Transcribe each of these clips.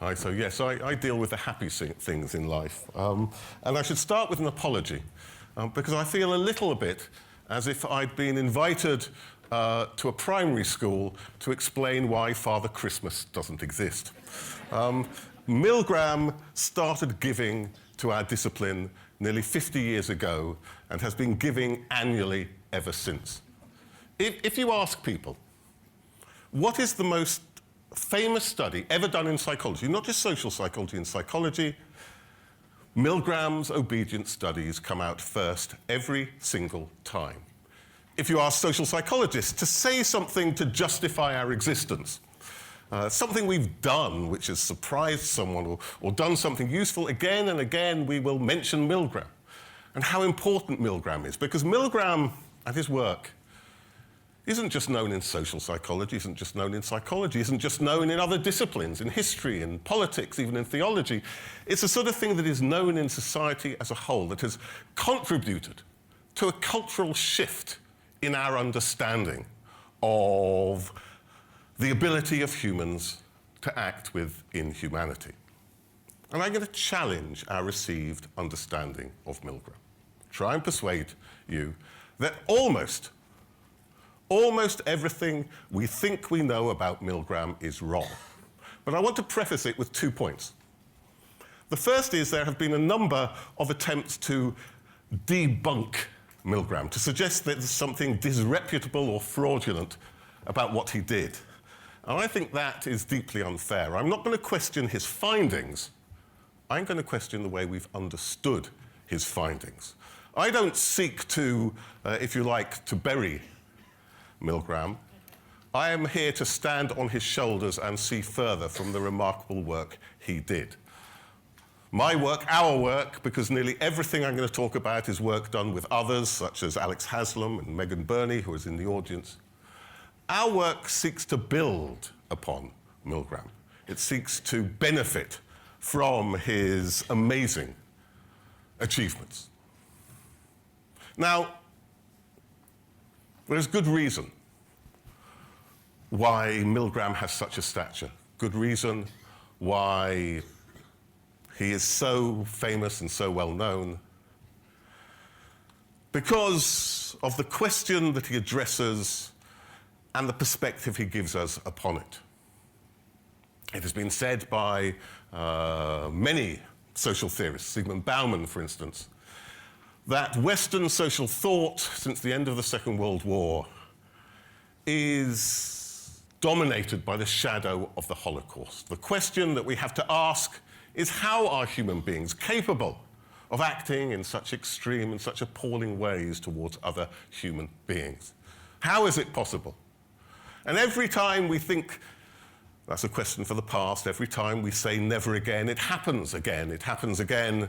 Hi, so yes, I deal with the happy things in life. And I should start with an apology, because I feel a little bit as if I'd been invited to a primary school to explain why Father Christmas doesn't exist. Milgram started giving to our discipline nearly 50 years ago and has been giving annually ever since. If you ask people, what is the most famous study ever done in psychology, not just social psychology, in psychology, Milgram's obedience studies come out first every single time. If you ask social psychologists to say something to justify our existence, something we've done which has surprised someone or done something useful, again and again we will mention Milgram and how important Milgram is, because Milgram and his work isn't just known in social psychology, isn't just known in psychology, isn't just known in other disciplines, in history, in politics, even in theology. It's the sort of thing that is known in society as a whole, that has contributed to a cultural shift in our understanding of the ability of humans to act with inhumanity. And I'm going to challenge our received understanding of Milgram. Try and persuade you that almost everything we think we know about Milgram is wrong. But I want to preface it with 2 points. The first is there have been a number of attempts to debunk Milgram, to suggest that there's something disreputable or fraudulent about what he did. And I think that is deeply unfair. I'm not going to question his findings. I'm going to question the way we've understood his findings. I don't seek to, if you like, to bury Milgram. I am here to stand on his shoulders and see further from the remarkable work he did. My work, our work, because nearly everything I'm going to talk about is work done with others, such as Alex Haslam and Megan Burney, who is in the audience. Our work seeks to build upon Milgram. It seeks to benefit from his amazing achievements. Now, there's good reason why Milgram has such a stature. Good reason why he is so famous and so well known. Because of the question that he addresses and the perspective he gives us upon it. It has been said by many social theorists, Zygmunt Bauman, for instance, that Western social thought since the end of the Second World War is dominated by the shadow of the Holocaust. The question that we have to ask is, how are human beings capable of acting in such extreme and such appalling ways towards other human beings? How is it possible? And every time we think that's a question for the past, every time we say never again, it happens again. It happens again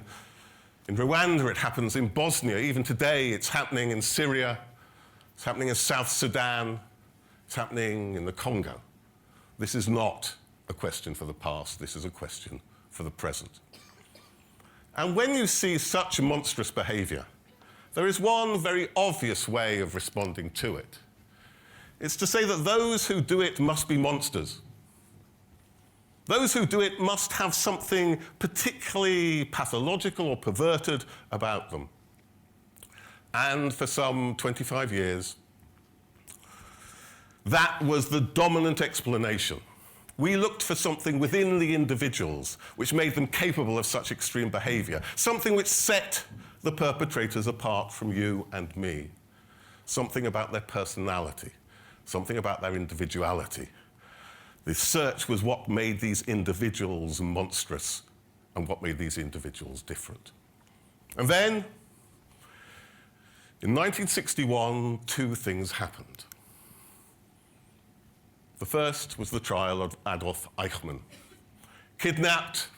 in Rwanda, it happens in Bosnia. Even today, it's happening in Syria, it's happening in South Sudan, it's happening in the Congo. This is not a question for the past, this is a question for the present. And when you see such monstrous behavior, there is one very obvious way of responding to it. It's to say that those who do it must be monsters. Those who do it must have something particularly pathological or perverted about them. And for some 25 years, that was the dominant explanation. We looked for something within the individuals which made them capable of such extreme behavior, something which set the perpetrators apart from you and me, something about their personality, something about their individuality. The search was what made these individuals monstrous and what made these individuals different. And then, in 1961, 2 things happened. The first was the trial of Adolf Eichmann, kidnapped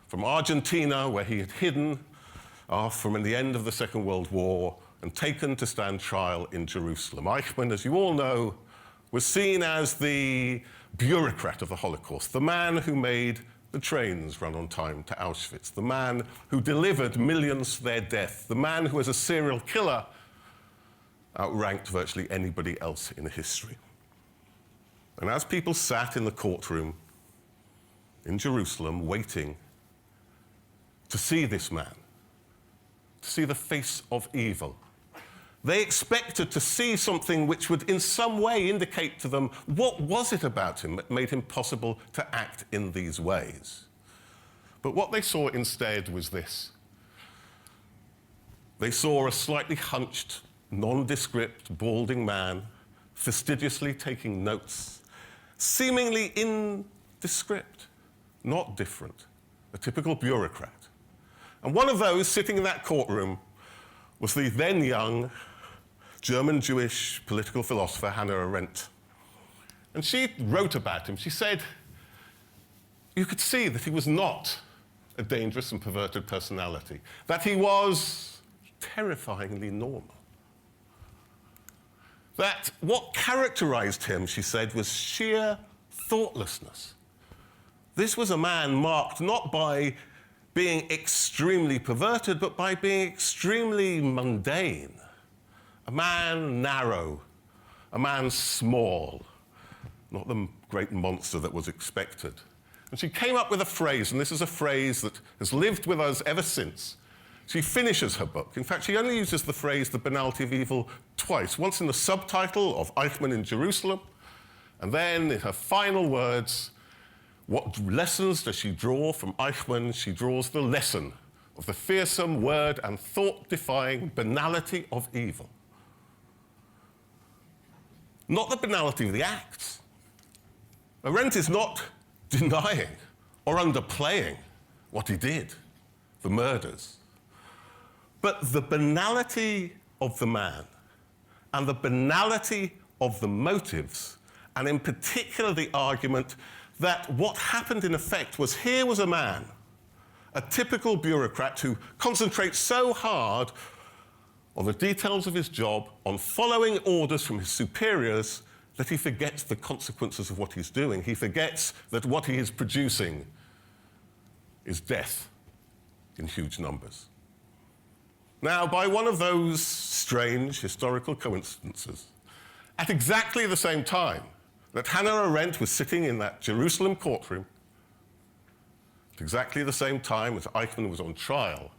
from Argentina, where he had hidden from the end of the Second World War, and taken to stand trial in Jerusalem. Eichmann, as you all know, was seen as the bureaucrat of the Holocaust, the man who made the trains run on time to Auschwitz, the man who delivered millions to their death, the man who, as a serial killer, outranked virtually anybody else in history. And as people sat in the courtroom, in Jerusalem waiting to see this man, to see the face of evil. They expected to see something which would in some way indicate to them what was it about him that made him possible to act in these ways. But what they saw instead was this. They saw a slightly hunched, nondescript, balding man fastidiously taking notes, seemingly indescript, not different, a typical bureaucrat. And one of those sitting in that courtroom was the then young German-Jewish political philosopher Hannah Arendt. And she wrote about him. She said, you could see that he was not a dangerous and perverted personality, that he was terrifyingly normal. That what characterized him, she said, was sheer thoughtlessness. This was a man marked not by being extremely perverted, but by being extremely mundane. A man narrow, a man small, not the great monster that was expected. And she came up with a phrase, and this is a phrase that has lived with us ever since. She finishes her book. In fact, she only uses the phrase, the banality of evil, twice. Once in the subtitle of Eichmann in Jerusalem, and then in her final words, what lessons does she draw from Eichmann? She draws the lesson of the fearsome, word and thought-defying banality of evil. Not the banality of the acts. Arendt is not denying or underplaying what he did, the murders, but the banality of the man and the banality of the motives, and in particular the argument that what happened in effect was here was a man, a typical bureaucrat who concentrates so hard on the details of his job, on following orders from his superiors, that he forgets the consequences of what he's doing. He forgets that what he is producing is death in huge numbers. Now, by one of those strange historical coincidences, at exactly the same time that Hannah Arendt was sitting in that Jerusalem courtroom, at exactly the same time as Eichmann was on trial,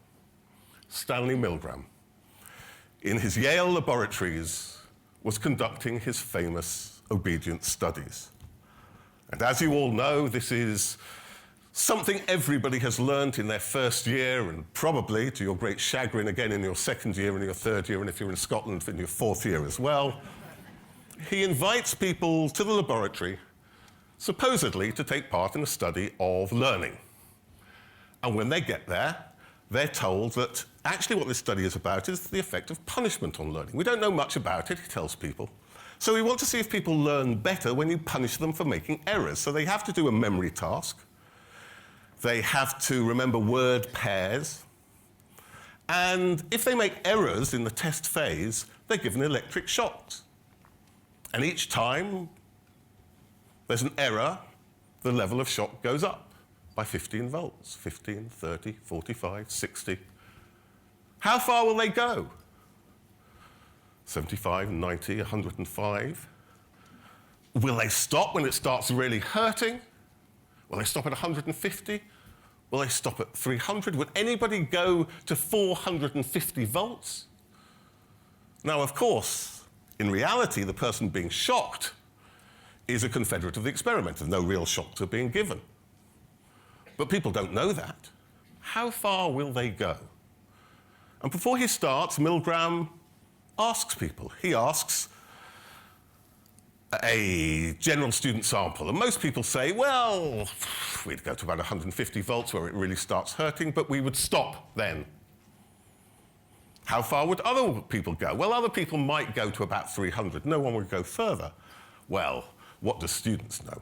Stanley Milgram, in his Yale laboratories, was conducting his famous obedience studies. And as you all know, this is something everybody has learned in their first year, and probably, to your great chagrin, again in your second year and your third year, and if you're in Scotland, in your fourth year as well. He invites people to the laboratory, supposedly to take part in a study of learning. And when they get there, they're told that actually what this study is about is the effect of punishment on learning. We don't know much about it, he tells people. So we want to see if people learn better when you punish them for making errors. So they have to do a memory task. They have to remember word pairs. And if they make errors in the test phase, they're given electric shocks. And each time there's an error, the level of shock goes up by 15 volts, 15, 30, 45, 60. How far will they go? 75, 90, 105. Will they stop when it starts really hurting? Will they stop at 150? Will they stop at 300? Would anybody go to 450 volts? Now, of course, in reality, the person being shocked is a confederate of the experimenter. No real shocks are being given. But people don't know that. How far will they go? And before he starts, Milgram asks people. He asks a general student sample. And most people say, well, we'd go to about 150 volts where it really starts hurting, but we would stop then. How far would other people go? Well, other people might go to about 300. No one would go further. Well, what do students know?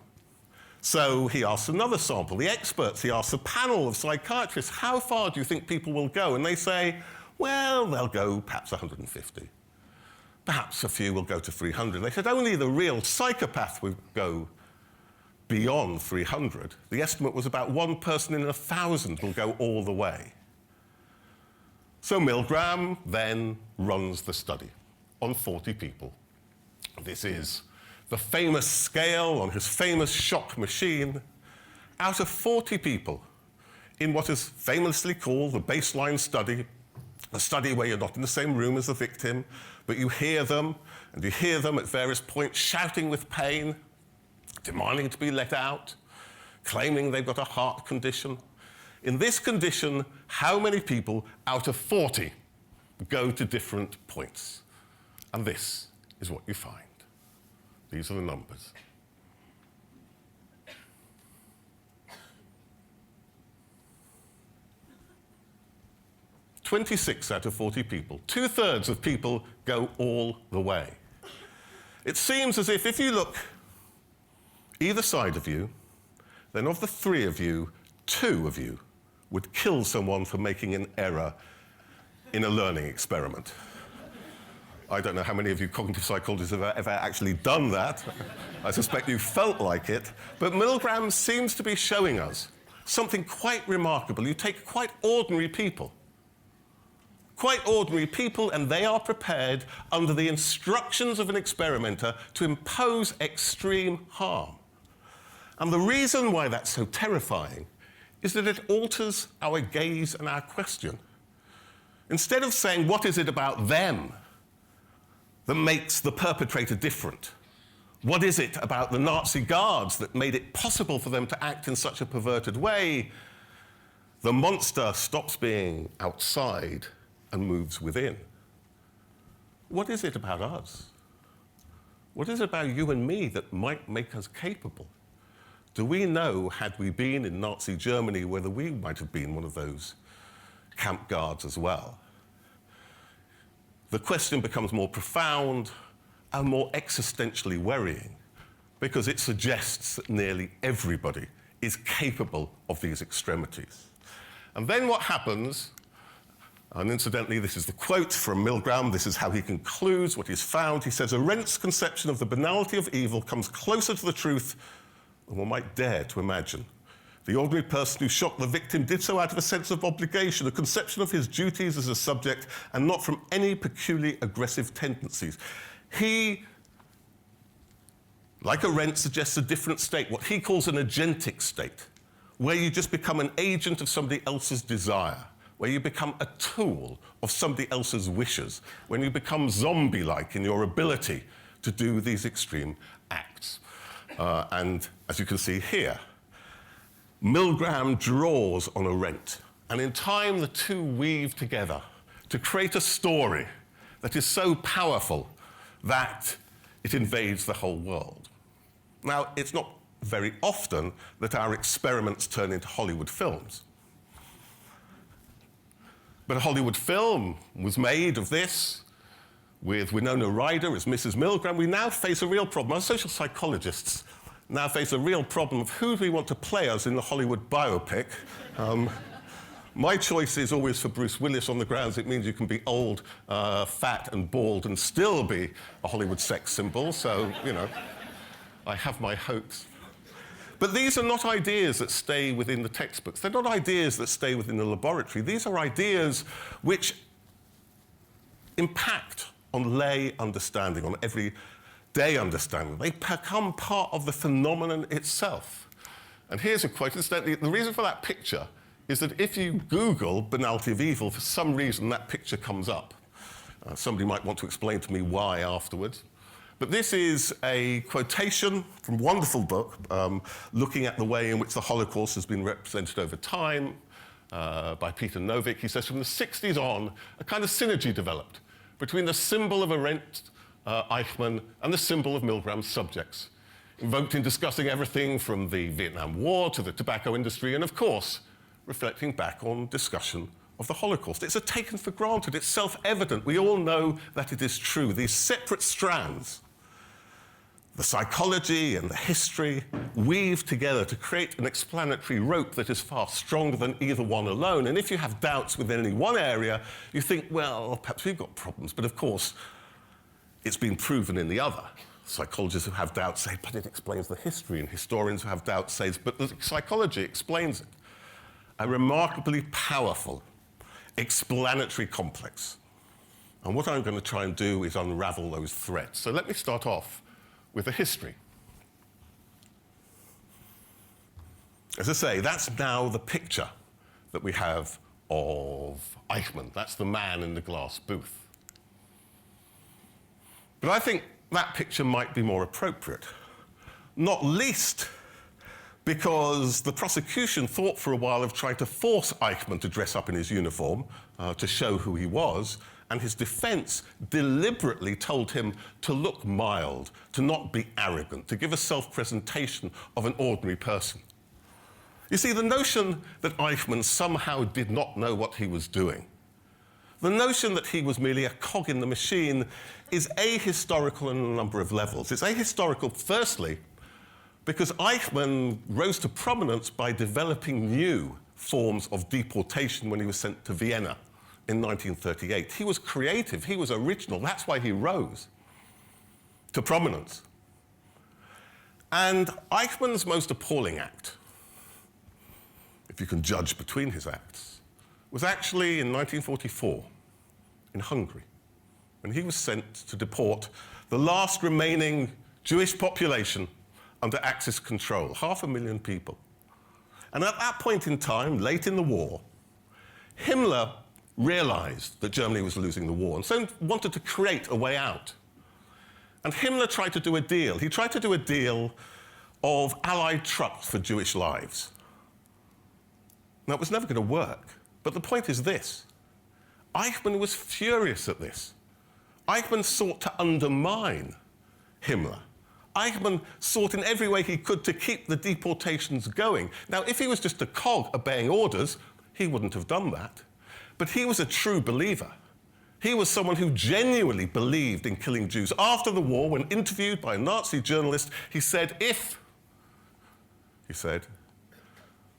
So he asks another sample, the experts. He asks a panel of psychiatrists, how far do you think people will go? And they say, well, they'll go perhaps 150. Perhaps a few will go to 300. They said only the real psychopath would go beyond 300. The estimate was about 1 person in 1,000 will go all the way. So Milgram then runs the study on 40 people. This is the famous scale on his famous shock machine. out of 40 people in what is famously called the baseline study, a study where you're not in the same room as the victim, but you hear them, and you hear them at various points shouting with pain, demanding to be let out, claiming they've got a heart condition. In this condition, how many people out of 40 go to different points? And this is what you find. These are the numbers. 26 out of 40 people. 2/3 of people go all the way. It seems as if you look either side of you, then of the 3 of you, 2 of you would kill someone for making an error in a learning experiment. I don't know how many of you cognitive psychologists have ever actually done that. I suspect you felt like it. But Milgram seems to be showing us something quite remarkable. You take quite ordinary people, and they are prepared under the instructions of an experimenter to impose extreme harm. And the reason why that's so terrifying is that it alters our gaze and our question. Instead of saying, what is it about them that makes the perpetrator different? What is it about the Nazi guards that made it possible for them to act in such a perverted way? The monster stops being outside and moves within. What is it about us? What is it about you and me that might make us capable? Do we know, had we been in Nazi Germany, whether we might have been one of those camp guards as well? The question becomes more profound and more existentially worrying because it suggests that nearly everybody is capable of these extremities. And then what happens, and incidentally, this is the quote from Milgram. This is how he concludes what he's found. He says, Arendt's conception of the banality of evil comes closer to the truth than one might dare to imagine. The ordinary person who shot the victim did so out of a sense of obligation, a conception of his duties as a subject, and not from any peculiarly aggressive tendencies. He, like Arendt, suggests a different state, what he calls an agentic state, where you just become an agent of somebody else's desire, where you become a tool of somebody else's wishes, when you become zombie-like in your ability to do these extreme acts. And as you can see here, Milgram draws on Arendt, and in time the two weave together to create a story that is so powerful that it invades the whole world. Now, it's not very often that our experiments turn into Hollywood films. But a Hollywood film was made of this, with Winona Ryder as Mrs. Milgram. We now face a real problem. Our social psychologists now face a real problem of who do we want to play us in the Hollywood biopic. My choice is always for Bruce Willis on the grounds it means you can be old, fat and bald and still be a Hollywood sex symbol. So, you know, I have my hopes. But these are not ideas that stay within the textbooks. They're not ideas that stay within the laboratory. These are ideas which impact on lay understanding, on everyday understanding. They become part of the phenomenon itself. And here's a quote. Incidentally, the reason for that picture is that if you Google banality of evil, for some reason that picture comes up. Somebody might want to explain to me why afterwards. But this is a quotation from a wonderful book looking at the way in which the Holocaust has been represented over time by Peter Novick. He says, from the 60s on, a kind of synergy developed between the symbol of Arendt, Eichmann, and the symbol of Milgram's subjects, invoked in discussing everything from the Vietnam War to the tobacco industry, and of course, reflecting back on discussion of the Holocaust. It's a taken for granted. It's self-evident. We all know that it is true. These separate strands, the psychology and the history, weave together to create an explanatory rope that is far stronger than either one alone. And if you have doubts within any one area, you think, well, perhaps we've got problems. But of course, it's been proven in the other. Psychologists who have doubts say, but it explains the history. And historians who have doubts say, but the psychology explains it. A remarkably powerful explanatory complex. And what I'm going to try and do is unravel those threads. So let me start off with the history. As I say, that's now the picture that we have of Eichmann. That's the man in the glass booth. But I think that picture might be more appropriate, not least because the prosecution thought for a while of trying to force Eichmann to dress up in his uniform to show who he was, and his defense deliberately told him to look mild, to not be arrogant, to give a self-presentation of an ordinary person. You see, the notion that Eichmann somehow did not know what he was doing, the notion that he was merely a cog in the machine, is ahistorical on a number of levels. It's ahistorical, firstly, because Eichmann rose to prominence by developing new forms of deportation when he was sent to Vienna in 1938. He was creative, he was original, that's why he rose to prominence. And Eichmann's most appalling act, if you can judge between his acts, was actually in 1944 in Hungary, when he was sent to deport the last remaining Jewish population under Axis control, 500,000 people. And at that point in time, late in the war, Himmler realized that Germany was losing the war and so wanted to create a way out. And Himmler tried to do a deal. He tried to do a deal of Allied trucks for Jewish lives. Now, it was never going to work, but the point is this. Eichmann was furious at this. Eichmann sought to undermine Himmler. Eichmann sought in every way he could to keep the deportations going. Now, if he was just a cog obeying orders, he wouldn't have done that. But he was a true believer. He was someone who genuinely believed in killing Jews. After the war, when interviewed by a Nazi journalist, he said,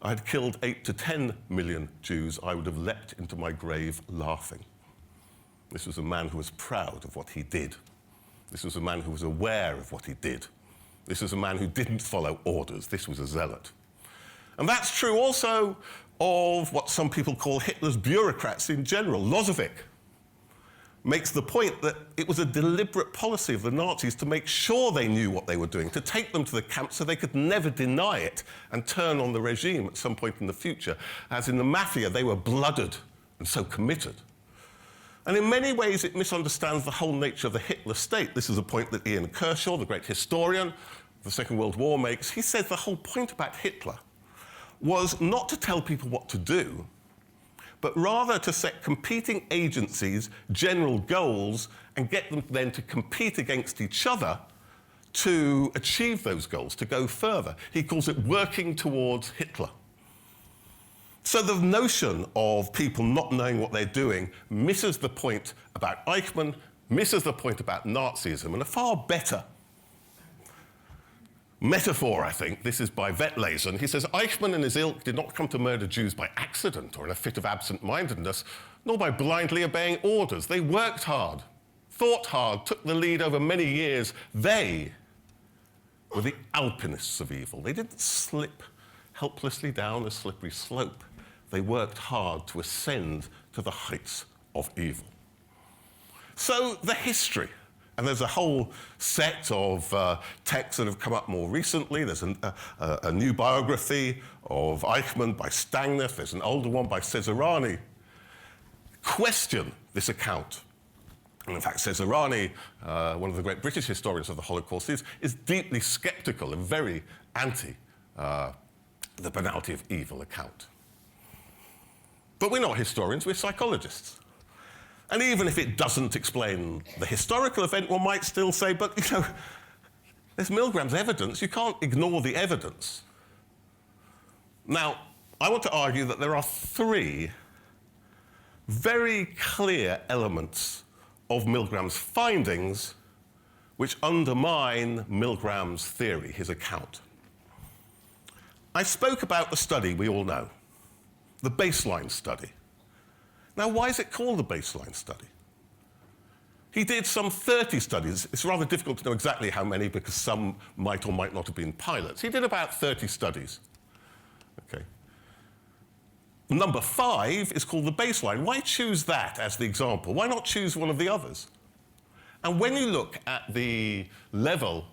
I had killed 8 to 10 million Jews, I would have leapt into my grave laughing. This was a man who was proud of what he did. This was a man who was aware of what he did. This was a man who didn't follow orders. This was a zealot. And that's true also of what some people call Hitler's bureaucrats in general. Lozovic makes the point that it was a deliberate policy of the Nazis to make sure they knew what they were doing, to take them to the camp so they could never deny it and turn on the regime at some point in the future. As in the mafia, they were blooded and so committed. And in many ways, it misunderstands the whole nature of the Hitler state. This is a point that Ian Kershaw, the great historian of the Second World War, makes. He says the whole point about Hitler was not to tell people what to do, but rather to set competing agencies general goals and get them then to compete against each other to achieve those goals, to go further. He calls it working towards Hitler. So the notion of people not knowing what they're doing misses the point about Eichmann, misses the point about Nazism, and a far better metaphor, I think, this is by Wettlesen. He says, Eichmann and his ilk did not come to murder Jews by accident or in a fit of absent-mindedness, nor by blindly obeying orders. They worked hard, thought hard, took the lead over many years. They were the alpinists of evil. They didn't slip helplessly down a slippery slope. They worked hard to ascend to the heights of evil. So the history, and there's a whole set of texts that have come up more recently. There's a new biography of Eichmann by Stangner. There's an older one by Cesarani. Question this account. And in fact, Cesarani, one of the great British historians of the Holocaust, is deeply skeptical and very anti the banality of evil account. But we're not historians, we're psychologists. And even if it doesn't explain the historical event, one might still say, but, you know, there's Milgram's evidence. You can't ignore the evidence. Now, I want to argue that there are three very clear elements of Milgram's findings which undermine Milgram's theory, his account. I spoke about the study we all know, the baseline study. Now, why is it called the baseline study? He did some 30 studies. It's rather difficult to know exactly how many because some might or might not have been pilots. He did about 30 studies. Okay. Number 5 is called the baseline. Why choose that as the example? Why not choose one of the others? And when you look at the level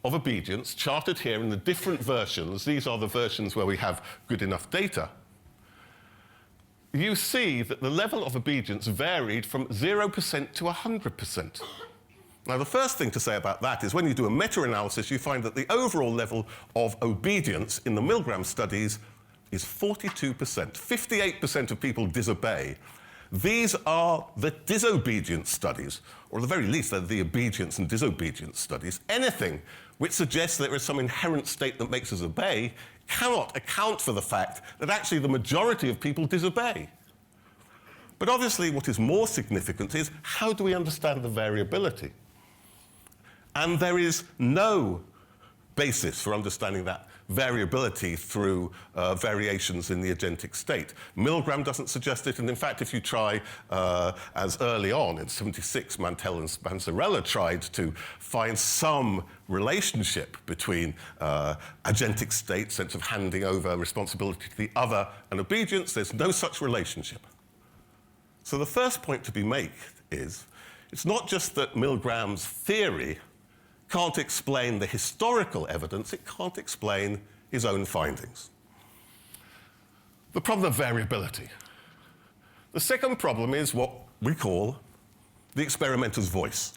of obedience, charted here in the different versions, these are the versions where we have good enough data, you see that the level of obedience varied from 0% to 100%. Now, the first thing to say about that is when you do a meta-analysis, you find that the overall level of obedience in the MILGRAM'S studies is 42%. 58% of people disobey. These are the disobedience studies, or at the very least, they're the obedience and disobedience studies. Anything which suggests that there is some inherent state that makes us obey cannot account for the fact that actually the majority of people disobey. But obviously, what is more significant is how do we understand the variability? And there is no basis for understanding that variability through variations in the agentic state. Milgram doesn't suggest it, and in fact, if you try, as early on in '76, Mantell and Mansarella tried to find some relationship between agentic state, sense of handing over responsibility to the other, and obedience, there's no such relationship. So the first point to be made is, it's not just that Milgram's theory can't explain the historical evidence, it can't explain his own findings. The problem of variability. The second problem is what we call the experimenter's voice.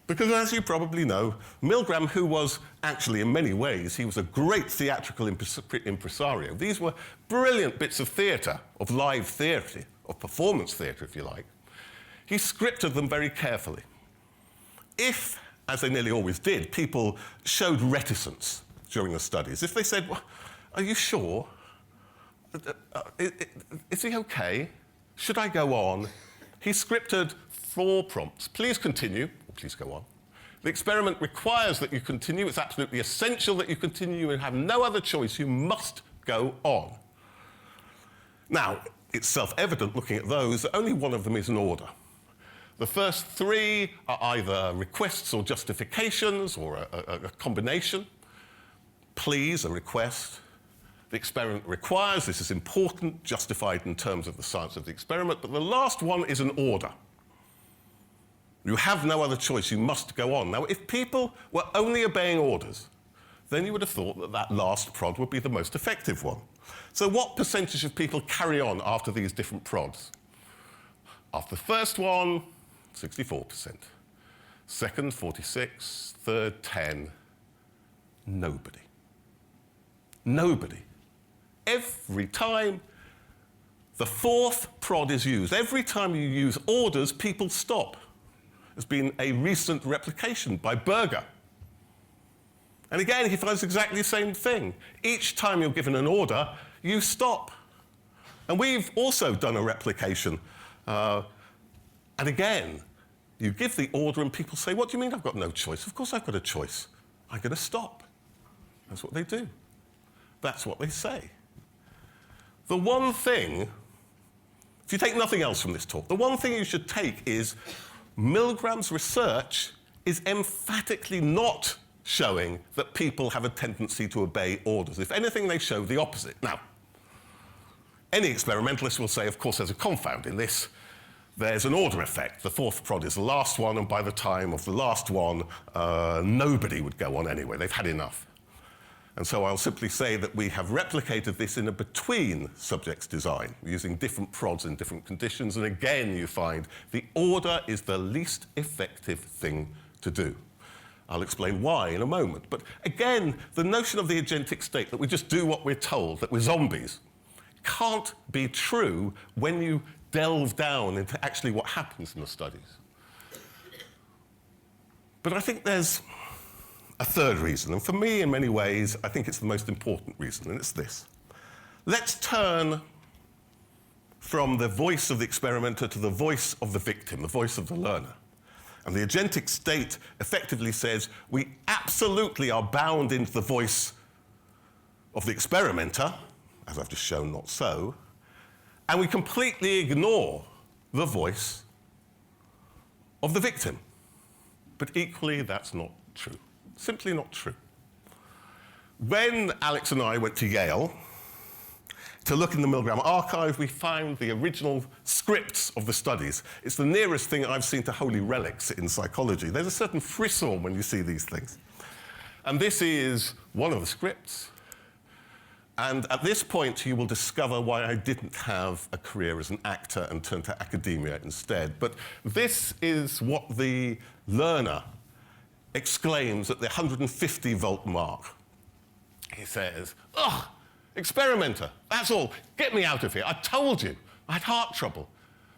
Because as you probably know, Milgram, who was actually in many ways, he was a great theatrical impresario. These were brilliant bits of theatre, of live theatre, of performance theatre, if you like. He scripted them very carefully. If, as they nearly always did, people showed reticence during the studies. If they said, well, are you sure? Is he okay? Should I go on? He scripted 4 prompts. Please continue, or please go on. The experiment requires that you continue. It's absolutely essential that you continue and have no other choice. You must go on. Now, it's self-evident looking at those that only one of them is in order. The first 3 are either requests or justifications, or a combination. Please, a request. The experiment requires, this is important, justified in terms of the science of the experiment, but the last one is an order. You have no other choice, you must go on. Now, if people were only obeying orders, then you would have thought that that last prod would be the most effective one. So what percentage of people carry on after these different prods? After the first one, 64%. Second, 46%. Third, 10%. Nobody. Nobody. Every time the 4th prod is used, every time you use orders, people stop. There's been a recent replication by Berger. And again, he finds exactly the same thing. Each time you're given an order, you stop. And we've also done a replication. And again, you give the order and people say, what do you mean I've got no choice? Of course I've got a choice. I'm going to stop. That's what they do. That's what they say. The one thing, if you take nothing else from this talk, the one thing you should take is Milgram's research is emphatically not showing that people have a tendency to obey orders. If anything, they show the opposite. Now, any experimentalist will say, of course, there's a confound in this. There's an order effect. The 4th prod is the last one, and by the time of the last one, nobody would go on anyway. They've had enough. And so I'll simply say that we have replicated this in a between subjects design, using different prods in different conditions. And again, you find the order is the least effective thing to do. I'll explain why in a moment. But again, the notion of the agentic state, that we just do what we're told, that we're zombies, can't be true when you delve down into actually what happens in the studies. But I think there's a third reason, and for me, in many ways, I think it's the most important reason, and it's this. Let's turn from the voice of the experimenter to the voice of the victim, the voice of the learner. And the agentic state effectively says we absolutely are bound into the voice of the experimenter, as I've just shown, not so, and we completely ignore the voice of the victim. But equally, that's not true. Simply not true. When Alex and I went to Yale to look in the Milgram archive, we found the original scripts of the studies. It's the nearest thing I've seen to holy relics in psychology. There's a certain frisson when you see these things. And this is one of the scripts. And at this point, you will discover why I didn't have a career as an actor and turned to academia instead. But this is what the learner exclaims at the 150-volt mark. He says, "Ugh, experimenter, that's all. Get me out of here. I told you. I had heart trouble.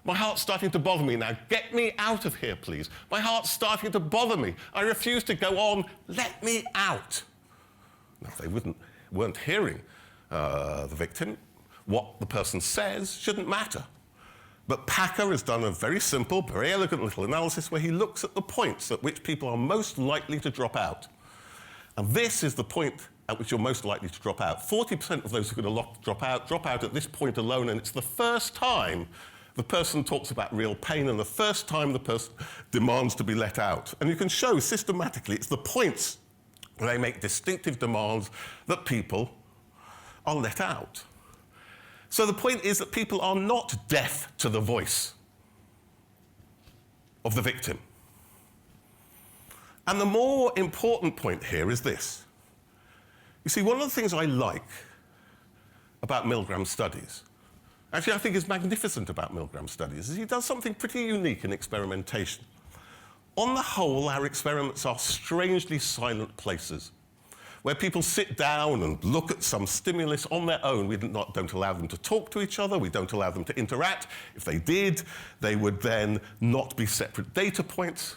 My heart's starting to bother me now. Get me out of here, please. My heart's starting to bother me. I refuse to go on. Let me out." Now, they weren't hearing the victim. What the person says shouldn't matter. But Packer has done a very simple, very elegant little analysis where he looks at the points at which people are most likely to drop out. And this is the point at which you're most likely to drop out. 40% of those who are going to drop out at this point alone, and it's the first time the person talks about real pain and the first time the person demands to be let out. And you can show systematically it's the points where they make distinctive demands that people are let out. So the point is that people are not deaf to the voice of the victim. And the more important point here is this. You see, one of the things I like about Milgram's studies, actually I think is magnificent about Milgram's studies, is he does something pretty unique in experimentation. On the whole, our experiments are strangely silent places where people sit down and look at some stimulus on their own. We don't allow them to talk to each other. We don't allow them to interact. If they did, they would then not be separate data points.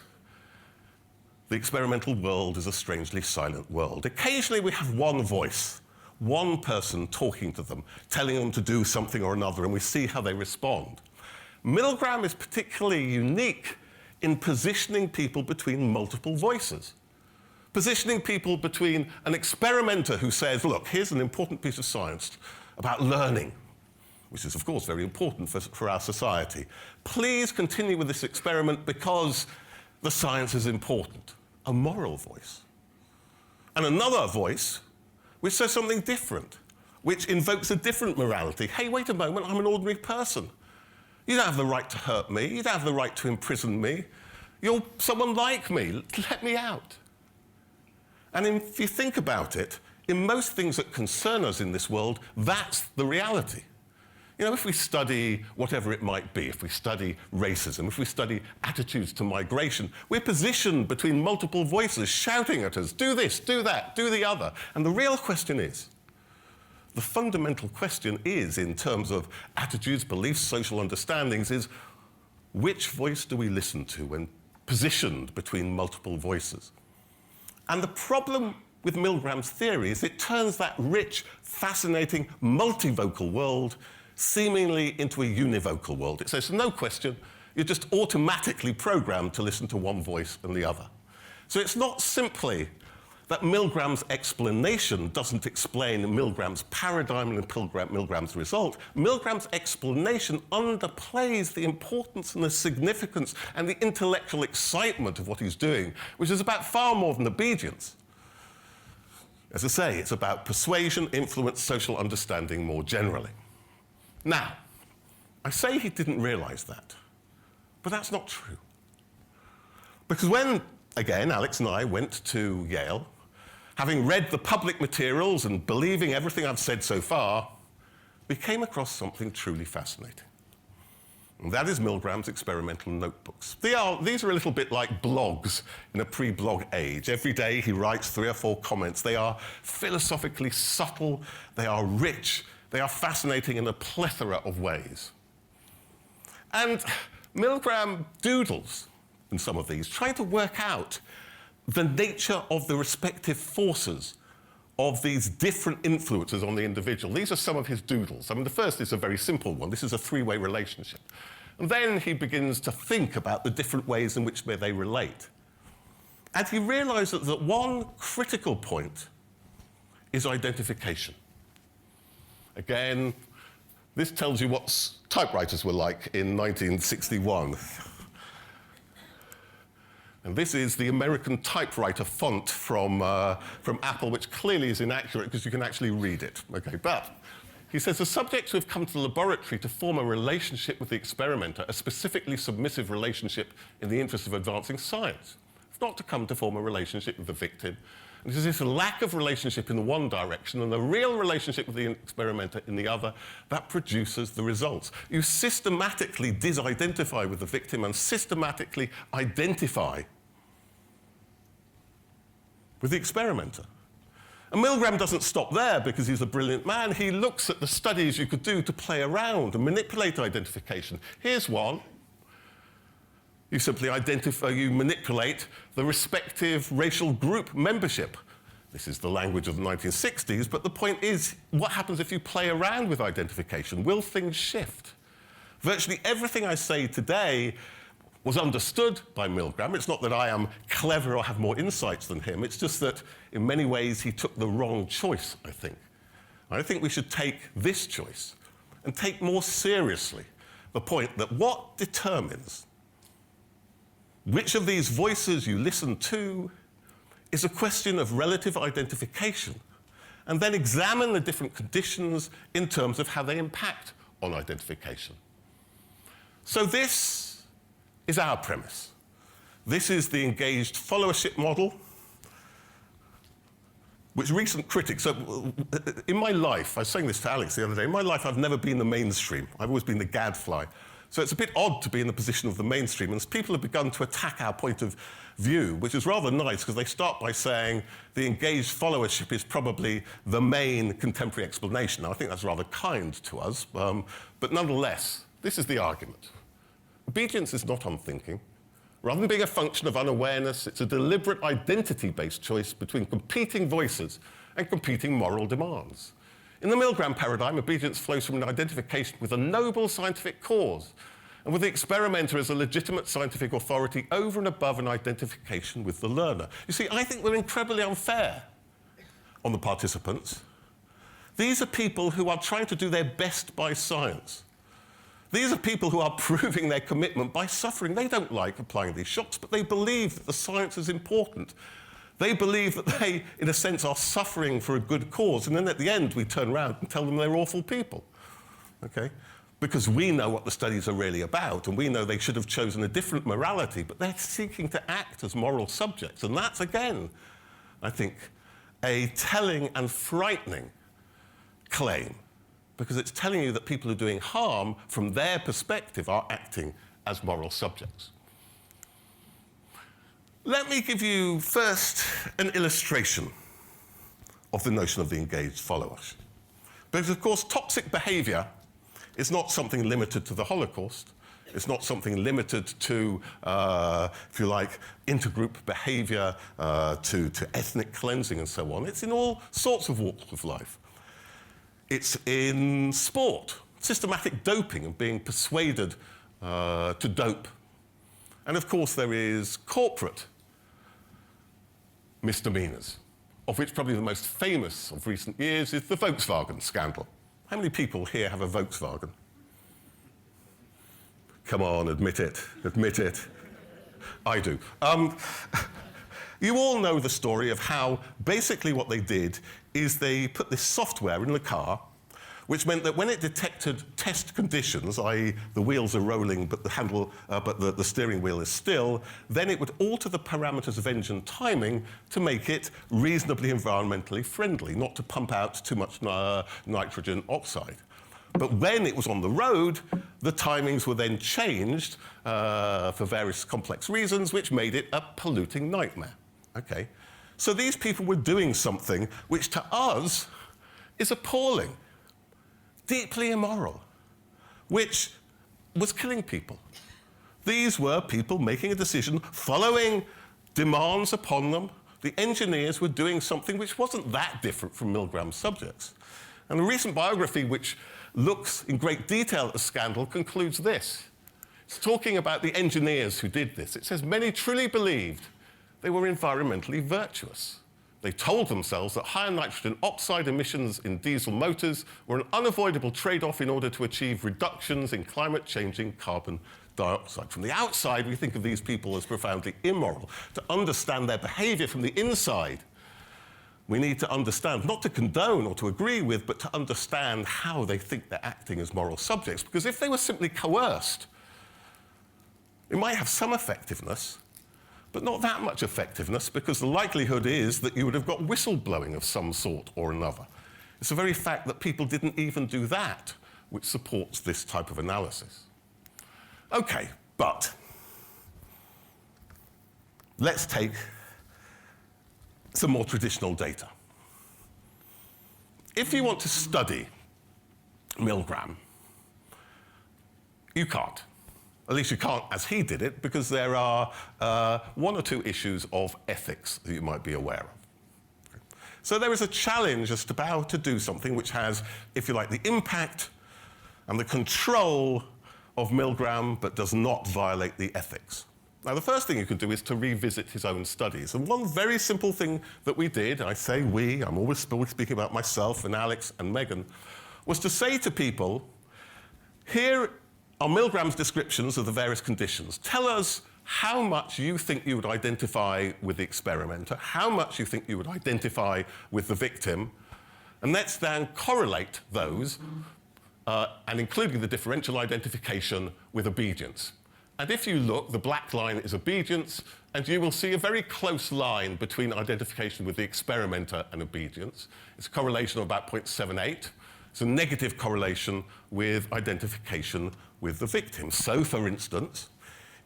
The experimental world is a strangely silent world. Occasionally we have one voice, one person talking to them, telling them to do something or another, and we see how they respond. Milgram is particularly unique in positioning people between multiple voices. Positioning people between an experimenter who says, look, here's an important piece of science about learning, which is, of course, very important for our society. Please continue with this experiment because the science is important. A moral voice. And another voice which says something different, which invokes a different morality. Hey, wait a moment, I'm an ordinary person. You don't have the right to hurt me. You don't have the right to imprison me. You're someone like me. Let me out. And if you think about it, in most things that concern us in this world, that's the reality. You know, if we study whatever it might be, if we study racism, if we study attitudes to migration, we're positioned between multiple voices shouting at us, do this, do that, do the other. And the real question is, the fundamental question is, in terms of attitudes, beliefs, social understandings, is which voice do we listen to when positioned between multiple voices? And the problem with Milgram's theory is it turns that rich, fascinating, multivocal world seemingly into a univocal world. It says, no question, you're just automatically programmed to listen to one voice and the other. So it's not simply that Milgram's explanation doesn't explain Milgram's paradigm and Milgram's result. Milgram's explanation underplays the importance and the significance and the intellectual excitement of what he's doing, which is about far more than obedience. As I say, it's about persuasion, influence, social understanding more generally. Now, I say he didn't realize that, but that's not true. Because when, again, Alex and I went to Yale, having read the public materials and believing everything I've said so far, we came across something truly fascinating. And that is Milgram's experimental notebooks. These are a little bit like blogs in a pre-blog age. Every day he writes 3 or 4 comments. They are philosophically subtle, they are rich, they are fascinating in a plethora of ways. And Milgram doodles in some of these, trying to work out the nature of the respective forces of these different influences on the individual. These are some of his doodles. I mean, the first is a very simple one. This is a 3-way relationship. And then he begins to think about the different ways in which they relate. And he realizes that one critical point is identification. Again, this tells you what typewriters were like in 1961. And this is the American typewriter font from Apple, which clearly is inaccurate because you can actually read it. Okay, but he says the subjects who have come to the laboratory to form a relationship with the experimenter, a specifically submissive relationship in the interest of advancing science, not to come to form a relationship with the victim, And there's this lack of relationship in the one direction and a real relationship with the experimenter in the other that produces the results. You systematically disidentify with the victim and systematically identify with the experimenter. And Milgram doesn't stop there because he's a brilliant man. He looks at the studies you could do to play around and manipulate identification. Here's one. You simply you manipulate the respective racial group membership. This is the language of the 1960s, but the point is, what happens if you play around with identification? Will things shift? Virtually everything I say today was understood by Milgram. It's not that I am clever or have more insights than him. It's just that, in many ways, he took the wrong choice, I think. I think we should take this choice and take more seriously the point that what determines which of these voices you listen to is a question of relative identification, and then examine the different conditions in terms of how they impact on identification. So this is our premise. This is the engaged followership model, which recent critics... So in my life, I was saying this to Alex the other day, in my life I've never been the mainstream. I've always been the gadfly. So it's a bit odd to be in the position of the mainstream, and people have begun to attack our point of view, which is rather nice, because they start by saying the engaged followership is probably the main contemporary explanation. Now, I think that's rather kind to us, but nonetheless, this is the argument. Obedience is not unthinking. Rather than being a function of unawareness, it's a deliberate identity-based choice between competing voices and competing moral demands. In the Milgram paradigm, obedience flows from an identification with a noble scientific cause, and with the experimenter as a legitimate scientific authority over and above an identification with the learner. You see, I think we're incredibly unfair on the participants. These are people who are trying to do their best by science. These are people who are proving their commitment by suffering. They don't like applying these shocks, but they believe that the science is important. They believe that they, in a sense, are suffering for a good cause, and then at the end we turn around and tell them they're awful people, okay? Because we know what the studies are really about, and we know they should have chosen a different morality, but they're seeking to act as moral subjects, and that's, again, I think, a telling and frightening claim, because it's telling you that people who are doing harm, from their perspective, are acting as moral subjects. Let me give you first an illustration of the notion of the engaged followers. Because, of course, toxic behavior is not something limited to the Holocaust. It's not something limited to, if you like, intergroup behavior, to ethnic cleansing and so on. It's in all sorts of walks of life. It's in sport, systematic doping and being persuaded to dope. And, of course, there is corporate misdemeanors, of which probably the most famous of recent years is the Volkswagen scandal. How many people here have a Volkswagen? Come on, admit it, admit it. I do. You all know the story of how basically what they did is they put this software in the car, which meant that when it detected test conditions, i.e. the wheels are rolling but the steering wheel is still, then it would alter the parameters of engine timing to make it reasonably environmentally friendly, not to pump out too much nitrogen oxide. But when it was on the road, the timings were then changed for various complex reasons, which made it a polluting nightmare. Okay? So these people were doing something which to us is appalling, deeply immoral, which was killing people. These were people making a decision, following demands upon them. The engineers were doing something which wasn't that different from Milgram's subjects. And a recent biography which looks in great detail at the scandal concludes this. It's talking about the engineers who did this. It says, many truly believed they were environmentally virtuous. They told themselves that higher nitrogen oxide emissions in diesel motors were an unavoidable trade-off in order to achieve reductions in climate-changing carbon dioxide. From the outside, we think of these people as profoundly immoral. To understand their behavior from the inside, we need to understand, not to condone or to agree with, but to understand how they think they're acting as moral subjects. Because if they were simply coerced, it might have some effectiveness, but not that much effectiveness, because the likelihood is that you would have got whistleblowing of some sort or another. It's the very fact that people didn't even do that which supports this type of analysis. OK, but let's take some more traditional data. If you want to study Milgram, you can't. At least you can't as he did it, because there are one or two issues of ethics that you might be aware of. So there is a challenge as to how to do something which has, if you like, the impact and the control of Milgram, but does not violate the ethics. Now, the first thing you can do is to revisit his own studies. And one very simple thing that we did, I say we, I'm always speaking about myself and Alex and Megan, was to say to people, here are Milgram's descriptions of the various conditions. Tell us how much you think you would identify with the experimenter, how much you think you would identify with the victim, and let's then correlate those, and including the differential identification with obedience. And if you look, the black line is obedience, and you will see a very close line between identification with the experimenter and obedience. It's a correlation of about 0.78. It's a negative correlation with identification with the victim. So, for instance,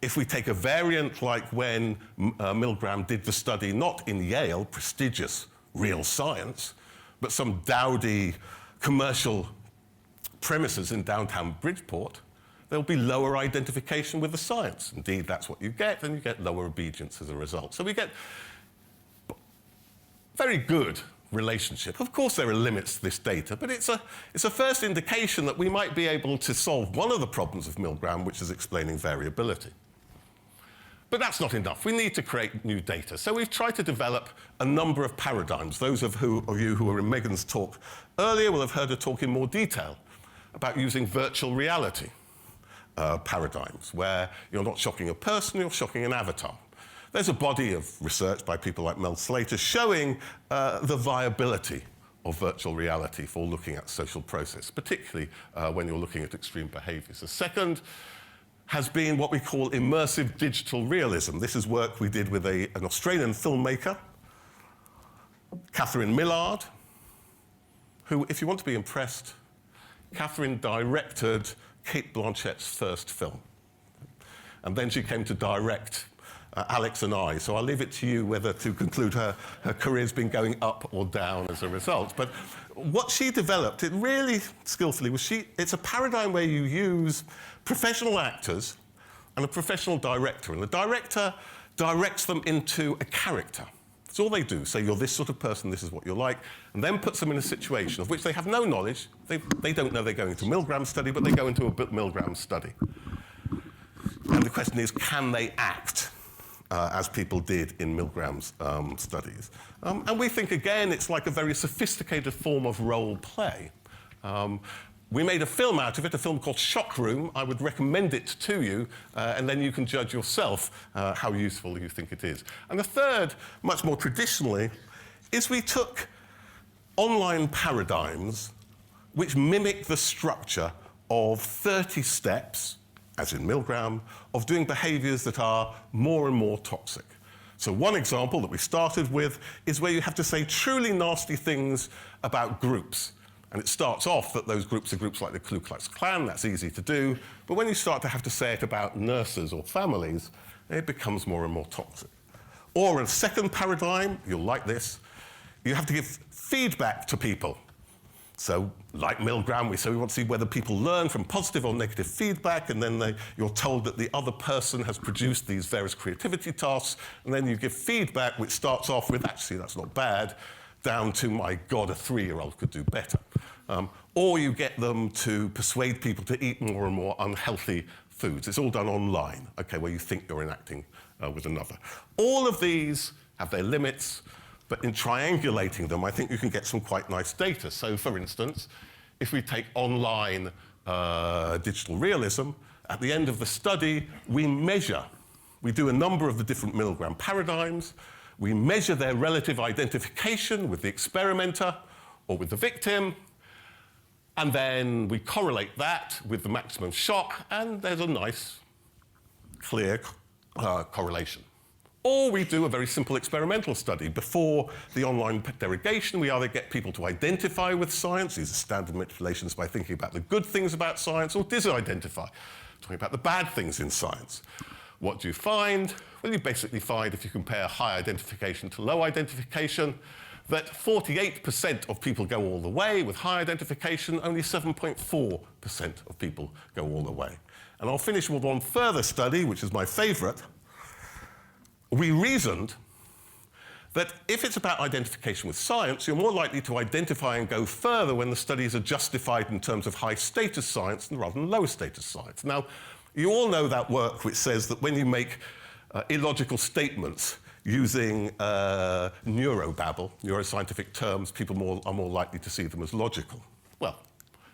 if we take a variant like when Milgram did the study, not in Yale, prestigious real science, but some dowdy commercial premises in downtown Bridgeport, there'll be lower identification with the science. Indeed, that's what you get, and you get lower obedience as a result. So we get very good relationship. Of course, there are limits to this data, but it's a first indication that we might be able to solve one of the problems of Milgram, which is explaining variability. But that's not enough. We need to create new data. So we've tried to develop a number of paradigms. Those of you who were in Megan's talk earlier will have heard her talk in more detail about using virtual reality paradigms, where you're not shocking a person, you're shocking an avatar. There's a body of research by people like Mel Slater showing the viability of virtual reality for looking at social process, particularly when you're looking at extreme behaviours. The second has been what we call immersive digital realism. This is work we did with an Australian filmmaker, Catherine Millard, who, if you want to be impressed, Catherine directed Kate Blanchett's first film. And then she came to direct Alex and I. So I'll leave it to you whether to conclude her career's been going up or down as a result. But what she developed, it really skillfully, it's a paradigm where you use professional actors and a professional director. And the director directs them into a character. That's all they do. Say, you're this sort of person, this is what you're like, and then puts them in a situation of which they have no knowledge. They don't know they're going to a Milgram study, but they go into a Milgram study. And the question is, can they act as people did in Milgram's studies? And we think, again, it's like a very sophisticated form of role play. We made a film out of it, a film called Shock Room. I would recommend it to you, and then you can judge yourself how useful you think it is. And the third, much more traditionally, is we took online paradigms which mimic the structure of 30 steps, as in Milgram, of doing behaviours that are more and more toxic. So one example that we started with is where you have to say truly nasty things about groups. And it starts off that those groups are groups like the Ku Klux Klan. That's easy to do. But when you start to have to say it about nurses or families, it becomes more and more toxic. Or a second paradigm, you'll like this, you have to give feedback to people. So, like Milgram, we say we want to see whether people learn from positive or negative feedback, and then you're told that the other person has produced these various creativity tasks, and then you give feedback which starts off with, actually, that's not bad, down to, my God, a 3-year-old could do better. Or you get them to persuade people to eat more and more unhealthy foods. It's all done online, okay, where you think you're enacting with another. All of these have their limits, but in triangulating them, I think you can get some quite nice data. So, for instance, if we take online digital realism, at the end of the study, we do a number of the different Milgram paradigms, we measure their relative identification with the experimenter or with the victim, and then we correlate that with the maximum shock, and there's a nice, clear correlation. Or we do a very simple experimental study. Before the online derogation, we either get people to identify with science, these are standard manipulations by thinking about the good things about science, or disidentify, talking about the bad things in science. What do you find? Well, you basically find, if you compare high identification to low identification, that 48% of people go all the way with high identification, only 7.4% of people go all the way. And I'll finish with one further study, which is my favourite. We reasoned that if it's about identification with science, you're more likely to identify and go further when the studies are justified in terms of high-status science rather than low-status science. Now, you all know that work which says that when you make illogical statements using neurobabble, neuroscientific terms, people are more likely to see them as logical. Well,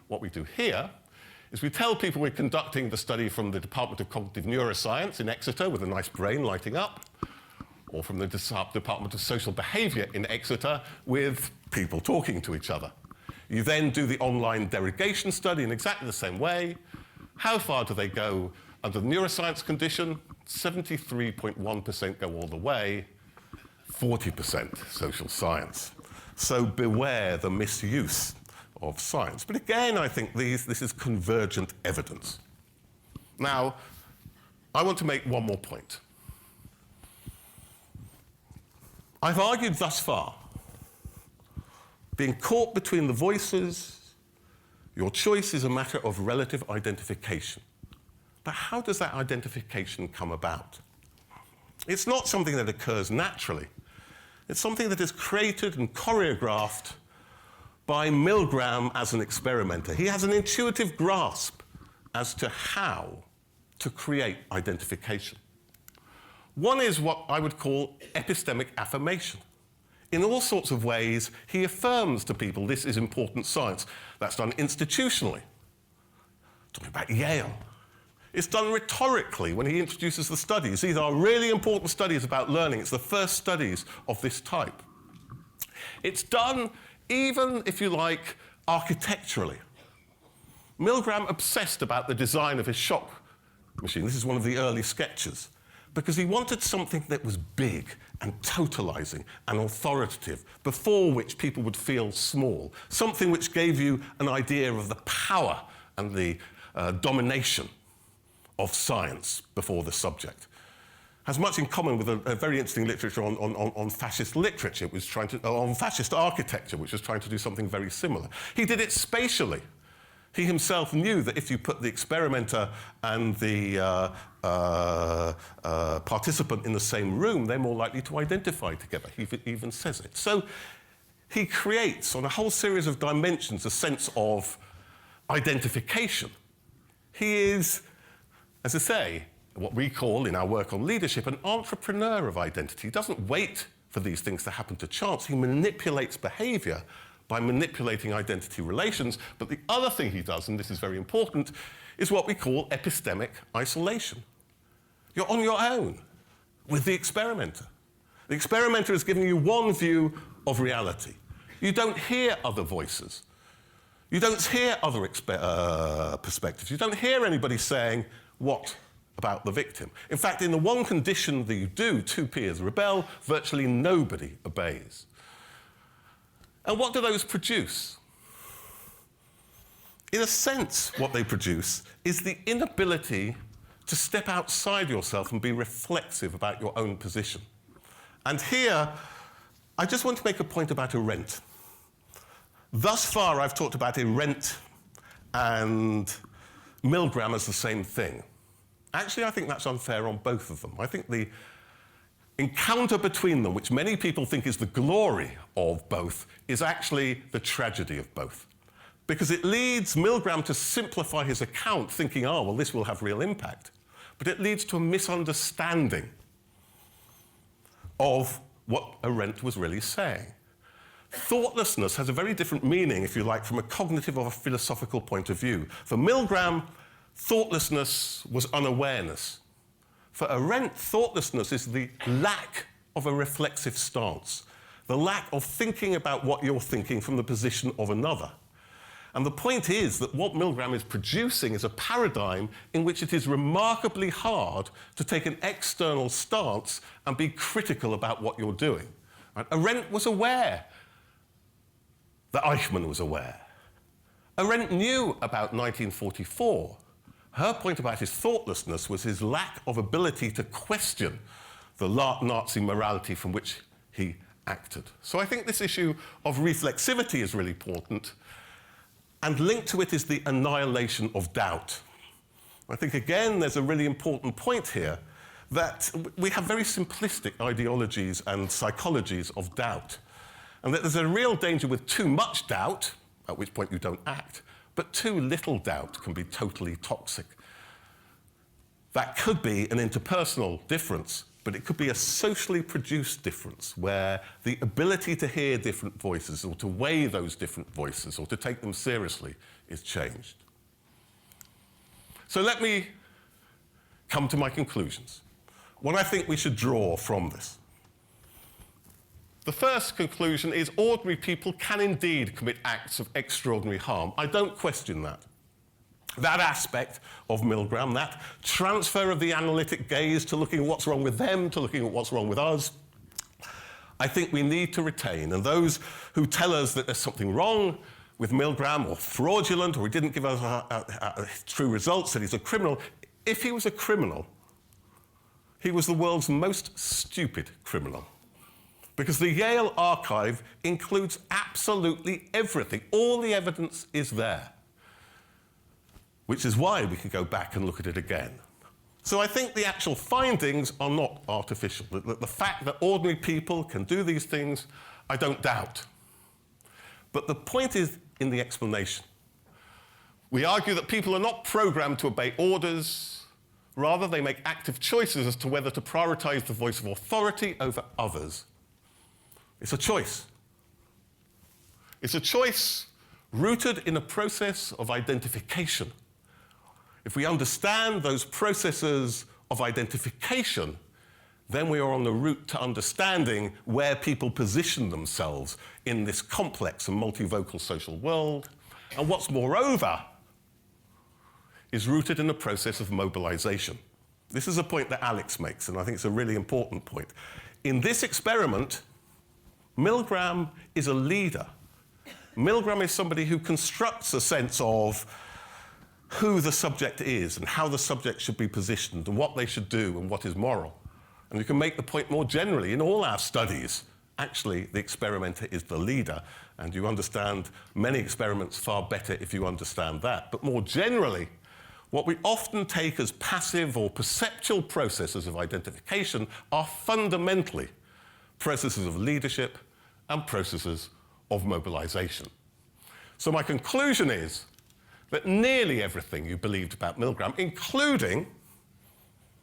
what we do here is we tell people we're conducting the study from the Department of Cognitive Neuroscience in Exeter with a nice brain lighting up, or from the Department of Social Behaviour in Exeter with people talking to each other. You then do the online derogation study in exactly the same way. How far do they go under the neuroscience condition? 73.1% go all the way, 40% social science. So beware the misuse of science. But again, I think this is convergent evidence. Now, I want to make one more point. I've argued thus far, being caught between the voices, your choice is a matter of relative identification. But how does that identification come about? It's not something that occurs naturally. It's something that is created and choreographed by Milgram as an experimenter. He has an intuitive grasp as to how to create identification. One is what I would call epistemic affirmation. In all sorts of ways, he affirms to people this is important science. That's done institutionally. Talking about Yale. It's done rhetorically when he introduces the studies. These are really important studies about learning. It's the first studies of this type. It's done even, if you like, architecturally. Milgram obsessed about the design of his shock machine. This is one of the early sketches, because he wanted something that was big and totalizing and authoritative, before which people would feel small, something which gave you an idea of the power and the domination of science before the subject. Has much in common with a very interesting literature on fascist literature, it was trying to, on fascist architecture, which was trying to do something very similar. He did it spatially. He himself knew that if you put the experimenter and the participant in the same room, they're more likely to identify together. He even says it. So he creates, on a whole series of dimensions, a sense of identification. He is, as I say, what we call in our work on leadership, an entrepreneur of identity. He doesn't wait for these things to happen to chance. He manipulates behaviour by manipulating identity relations. But the other thing he does, and this is very important, is what we call epistemic isolation. You're on your own with the experimenter. The experimenter is giving you one view of reality. You don't hear other voices. You don't hear other perspectives. You don't hear anybody saying, what about the victim? In fact, in the one condition that you do, two peers rebel, virtually nobody obeys. And what do those produce? In a sense, what they produce is the inability to step outside yourself and be reflexive about your own position. And here, I just want to make a point about ARENDT. Thus far, I've talked about ARENDT and Milgram as the same thing. Actually, I think that's unfair on both of them. I think the encounter between them, which many people think is the glory of both, is actually the tragedy of both. Because it leads Milgram to simplify his account, thinking, oh, well, this will have real impact. But it leads to a misunderstanding of what ARENDT was really saying. Thoughtlessness has a very different meaning, if you like, from a cognitive or a philosophical point of view. For Milgram, thoughtlessness was unawareness. For ARENDT, thoughtlessness is the lack of a reflexive stance, the lack of thinking about what you're thinking from the position of another. And the point is that what Milgram is producing is a paradigm in which it is remarkably hard to take an external stance and be critical about what you're doing. Right? ARENDT was aware that Eichmann was aware. ARENDT knew about 1944. Her point about his thoughtlessness was his lack of ability to question the Nazi morality from which he acted. So I think this issue of reflexivity is really important, and linked to it is the annihilation of doubt. I think, again, there's a really important point here that we have very simplistic ideologies and psychologies of doubt, and that there's a real danger with too much doubt, at which point you don't act, but too little doubt can be totally toxic. That could be an interpersonal difference, but it could be a socially produced difference where the ability to hear different voices or to weigh those different voices or to take them seriously is changed. So let me come to my conclusions. What I think we should draw from this. The first conclusion is ordinary people can indeed commit acts of extraordinary harm. I don't question that. That aspect of Milgram, that transfer of the analytic gaze to looking at what's wrong with them, to looking at what's wrong with us, I think we need to retain. And those who tell us that there's something wrong with Milgram or fraudulent or he didn't give us true results, that he's a criminal, if he was a criminal, he was the world's most stupid criminal. Because the Yale archive includes absolutely everything. All the evidence is there, which is why we can go back and look at it again. So I think the actual findings are not artificial. The fact that ordinary people can do these things, I don't doubt. But the point is in the explanation. We argue that people are not programmed to obey orders. Rather, they make active choices as to whether to prioritize the voice of authority over others. It's a choice. It's a choice rooted in a process of identification. If we understand those processes of identification, then we are on the route to understanding where people position themselves in this complex and multivocal social world. And what's moreover is rooted in a process of mobilization. This is a point that Alex makes, and I think it's a really important point. In this experiment, Milgram is a leader. Milgram is somebody who constructs a sense of who the subject is and how the subject should be positioned and what they should do and what is moral. And you can make the point more generally in all our studies. Actually, the experimenter is the leader, and you understand many experiments far better if you understand that. But more generally, what we often take as passive or perceptual processes of identification are fundamentally processes of leadership and processes of mobilization. So my conclusion is that nearly everything you believed about Milgram, including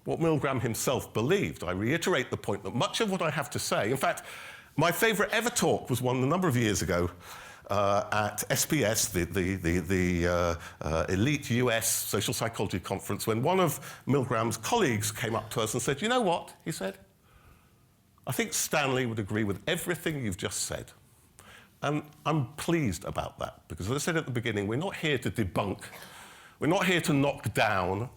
what Milgram himself believed. I reiterate the point that much of what I have to say, in fact, my favorite ever talk was one a number of years ago at SPS, the elite US social psychology conference, when one of Milgram's colleagues came up to us and said, "You know what?" he said. "I think Stanley would agree with everything you've just said." And I'm pleased about that, because as I said at the beginning, we're not here to debunk, we're not here to knock down,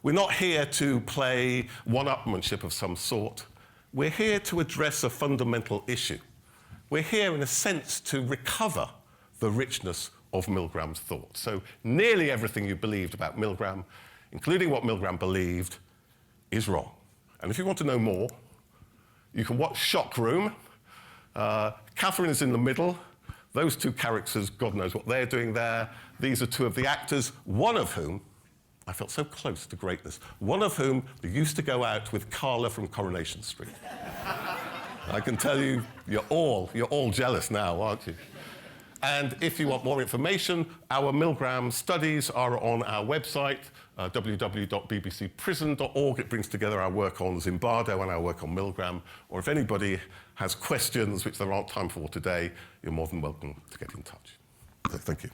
we're not here to play one-upmanship of some sort. We're here to address a fundamental issue. We're here, in a sense, to recover the richness of Milgram's thought. So nearly everything you believed about Milgram, including what Milgram believed, is wrong. And if you want to know more, you can watch Shock Room. Catherine is in the middle. Those two characters, God knows what they're doing there. These are two of the actors, one of whom, I felt so close to greatness, one of whom used to go out with Carla from Coronation Street. I can tell you, you're all jealous now, aren't you? And if you want more information, our Milgram studies are on our website, www.bbcprison.org. It brings together our work on Zimbardo and our work on Milgram. Or if anybody has questions, which there aren't time for today, you're more than welcome to get in touch. So, thank you.